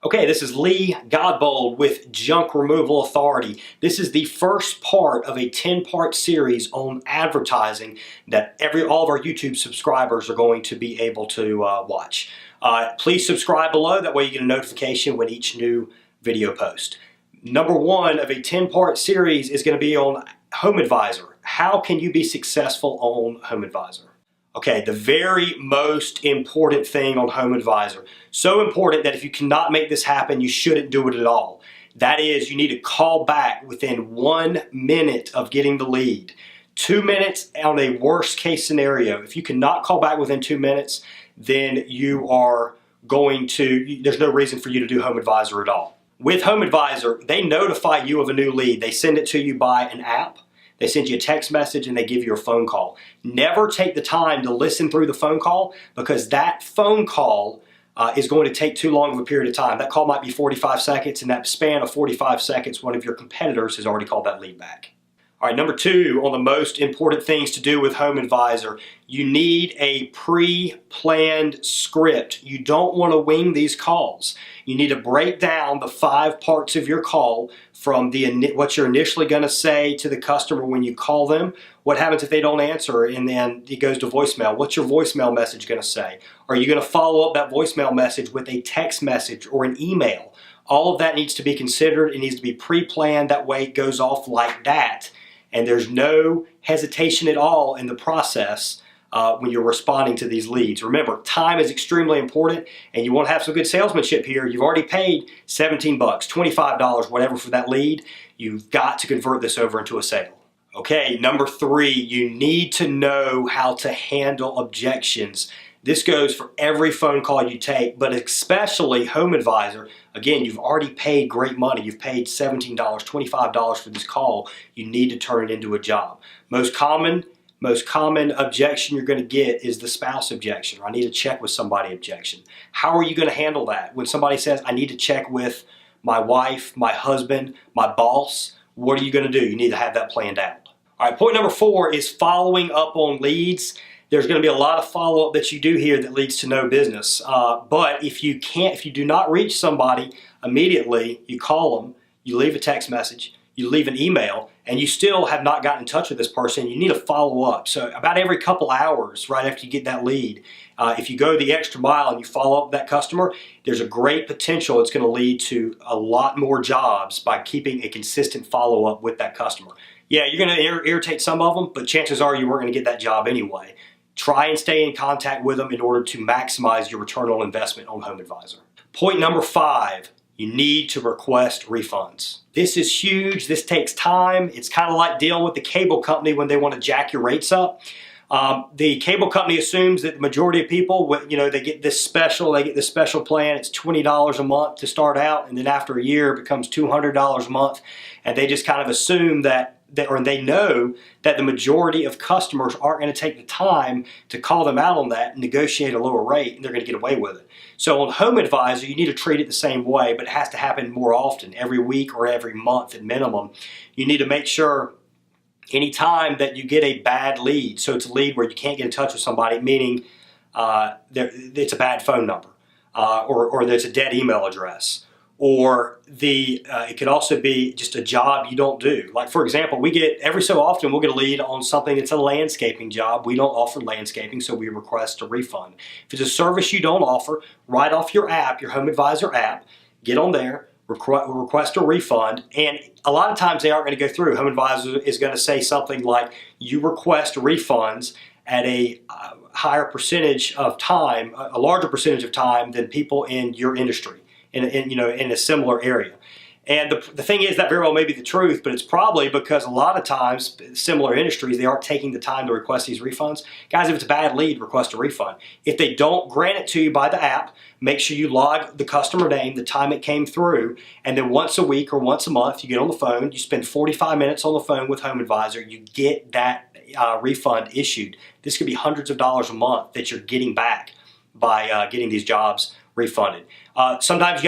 Okay, this is Lee Godbold with Junk Removal Authority. This is the first part of a 10-part series on advertising that all of our YouTube subscribers are going to be able to watch. Please subscribe below, that way you get a notification when each new video post. Number one of a 10-part series is going to be on HomeAdvisor. How can you be successful on HomeAdvisor? Okay, the very most important thing on HomeAdvisor, so important that if you cannot make this happen, you shouldn't do it at all. That is, you need to call back within 1 minute of getting the lead. 2 minutes on a worst case scenario. If you cannot call back within 2 minutes, then you are there's no reason for you to do HomeAdvisor at all. With HomeAdvisor, they notify you of a new lead. They send it to you by an app. They send you a text message and they give you a phone call. Never take the time to listen through the phone call, because that phone call is going to take too long of a period of time. That call might be 45 seconds. In that span of 45 seconds, one of your competitors has already called that lead back. All right, number two on the most important things to do with HomeAdvisor, you need a pre-planned script. You don't want to wing these calls. You need to break down the 5 parts of your call from what you're initially going to say to the customer when you call them. What happens if they don't answer and then it goes to voicemail? What's your voicemail message going to say? Are you going to follow up that voicemail message with a text message or an email? All of that needs to be considered. It needs to be pre-planned. That way it goes off like that. And there's no hesitation at all in the process when you're responding to these leads. Remember, time is extremely important, and you want to have some good salesmanship here. You've already paid $17, $25, whatever for that lead. You've got to convert this over into a sale. Okay, number 3, you need to know how to handle objections. This goes for every phone call you take, but especially HomeAdvisor. Again, you've already paid great money. You've paid $17, $25 for this call. You need to turn it into a job. Most common objection you're going to get is the spouse objection, or I need to check with somebody objection. How are you going to handle that? When somebody says, I need to check with my wife, my husband, my boss, what are you going to do? You need to have that planned out. All right, point number 4 is following up on leads. There's going to be a lot of follow-up that you do here that leads to no business. But if you do not reach somebody immediately, you call them, you leave a text message, you leave an email, and you still have not gotten in touch with this person, you need to follow up. So about every couple hours right after you get that lead, if you go the extra mile and you follow up with that customer, there's a great potential it's going to lead to a lot more jobs by keeping a consistent follow-up with that customer. Yeah, you're going to irritate some of them, but chances are you weren't going to get that job anyway. Try and stay in contact with them in order to maximize your return on investment on HomeAdvisor. Point number 5, you need to request refunds. This is huge. This takes time. It's kind of like dealing with the cable company when they want to jack your rates up. The cable company assumes that the majority of people, they get this special plan. It's $20 a month to start out, and then after a year it becomes $200 a month, and they just kind of assume or they know that the majority of customers aren't going to take the time to call them out on that and negotiate a lower rate, and they're going to get away with it. So on HomeAdvisor, you need to treat it the same way, but it has to happen more often, every week or every month at minimum. You need to make sure anytime that you get a bad lead, so it's a lead where you can't get in touch with somebody, meaning it's a bad phone number, or there's a dead email address, or it could also be just a job you don't do. Like, for example, every so often we'll get a lead on something that's a landscaping job. We don't offer landscaping, so we request a refund. If it's a service you don't offer, right off your app, your HomeAdvisor app, get on there, request a refund, and a lot of times they aren't going to go through. HomeAdvisor is going to say something like, you request refunds at a higher percentage of time, a larger percentage of time than people in your industry, in a similar area. And the thing is, that very well may be the truth, but it's probably because a lot of times, similar industries, they aren't taking the time to request these refunds. Guys, if it's a bad lead, request a refund. If they don't grant it to you by the app, make sure you log the customer name, the time it came through, and then once a week or once a month, you get on the phone, you spend 45 minutes on the phone with HomeAdvisor, you get that refund issued. This could be hundreds of dollars a month that you're getting back by getting these jobs refunded. Sometimes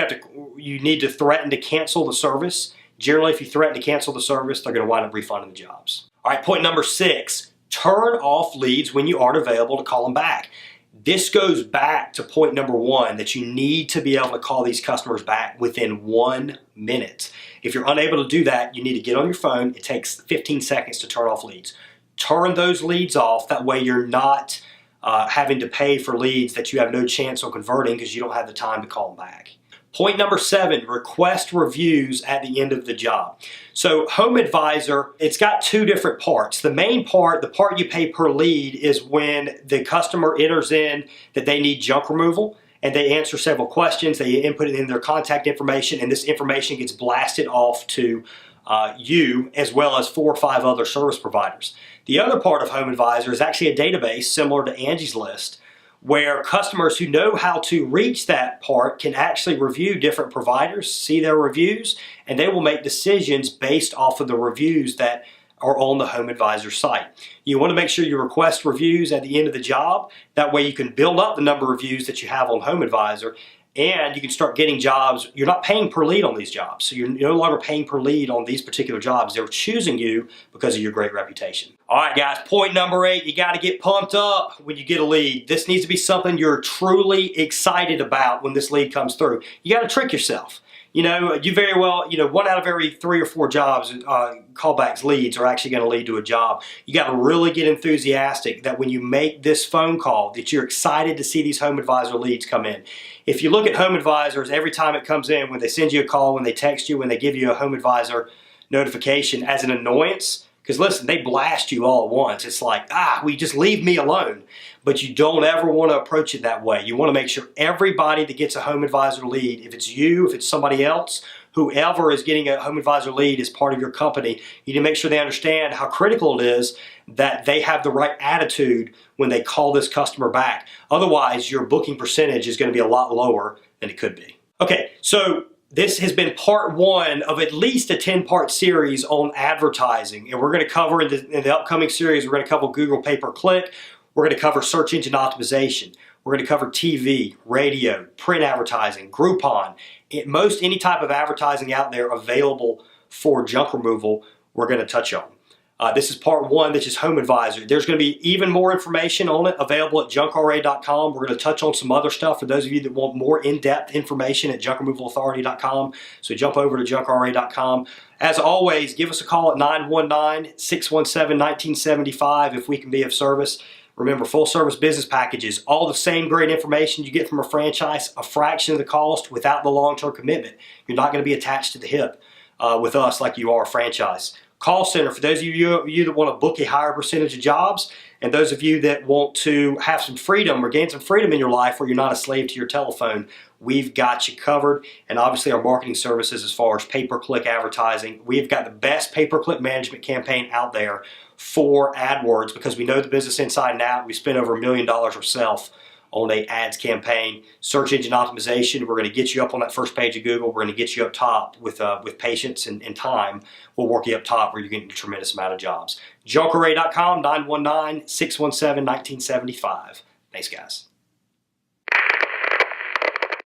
you need to threaten to cancel the service. Generally, if you threaten to cancel the service, they're going to wind up refunding the jobs. All right, point number 6, turn off leads when you aren't available to call them back. This goes back to point number one, that you need to be able to call these customers back within 1 minute. If you're unable to do that, you need to get on your phone. It takes 15 seconds to turn off leads. Turn those leads off. That way you're not having to pay for leads that you have no chance of converting because you don't have the time to call them back. Point number 7, request reviews at the end of the job. So HomeAdvisor, it's got 2 different parts. The main part, the part you pay per lead, is when the customer enters in that they need junk removal and they answer several questions, they input in their contact information, and this information gets blasted off to you as well as 4 or 5 other service providers. The other part of HomeAdvisor is actually a database similar to Angie's List, where customers who know how to reach that part can actually review different providers, see their reviews, and they will make decisions based off of the reviews that are on the HomeAdvisor site. You want to make sure you request reviews at the end of the job. That way you can build up the number of reviews that you have on HomeAdvisor, and you can start getting jobs. You're not paying per lead on these jobs, so you're no longer paying per lead on these particular jobs. They're choosing you because of your great reputation. All right, guys, point number 8, you got to get pumped up when you get a lead. This needs to be something you're truly excited about when this lead comes through. You got to trick yourself. You know, you very well, 1 out of every 3 or 4 jobs, callbacks, leads are actually going to lead to a job. You got to really get enthusiastic that when you make this phone call that you're excited to see these HomeAdvisor leads come in. If you look at HomeAdvisors, every time it comes in, when they send you a call, when they text you, when they give you a HomeAdvisor notification as an annoyance, because listen, they blast you all at once. It's like, will you just leave me alone? But you don't ever want to approach it that way. You want to make sure everybody that gets a HomeAdvisor lead, if it's you, if it's somebody else, whoever is getting a HomeAdvisor lead as part of your company, you need to make sure they understand how critical it is that they have the right attitude when they call this customer back. Otherwise, your booking percentage is going to be a lot lower than it could be. Okay, so this has been part 1 of at least a 10-part series on advertising. And we're going to cover in the upcoming series, we're going to cover Google pay-per-click. We're going to cover search engine optimization. We're going to cover TV, radio, print advertising, Groupon. Most any type of advertising out there available for junk removal, we're going to touch on. This is part 1, which is HomeAdvisor. There's going to be even more information on it available at junkra.com. We're going to touch on some other stuff for those of you that want more in-depth information at junkremovalauthority.com. So jump over to junkra.com. As always, give us a call at 919-617-1975 if we can be of service. Remember, full service business packages, all the same great information you get from a franchise, a fraction of the cost without the long-term commitment. You're not going to be attached to the hip with us like you are a franchise. Call center, for those of you that want to book a higher percentage of jobs, and those of you that want to have some freedom or gain some freedom in your life where you're not a slave to your telephone, we've got you covered. And obviously our marketing services as far as pay-per-click advertising. We've got the best pay-per-click management campaign out there for AdWords because we know the business inside and out. We spent over $1 million ourselves on a ads campaign. Search engine optimization, we're going to get you up on that first page of Google. We're going to get you up top with patience and time. We'll work you up top where you're getting a tremendous amount of jobs. Junkra.com, 919-617-1975. Thanks, guys.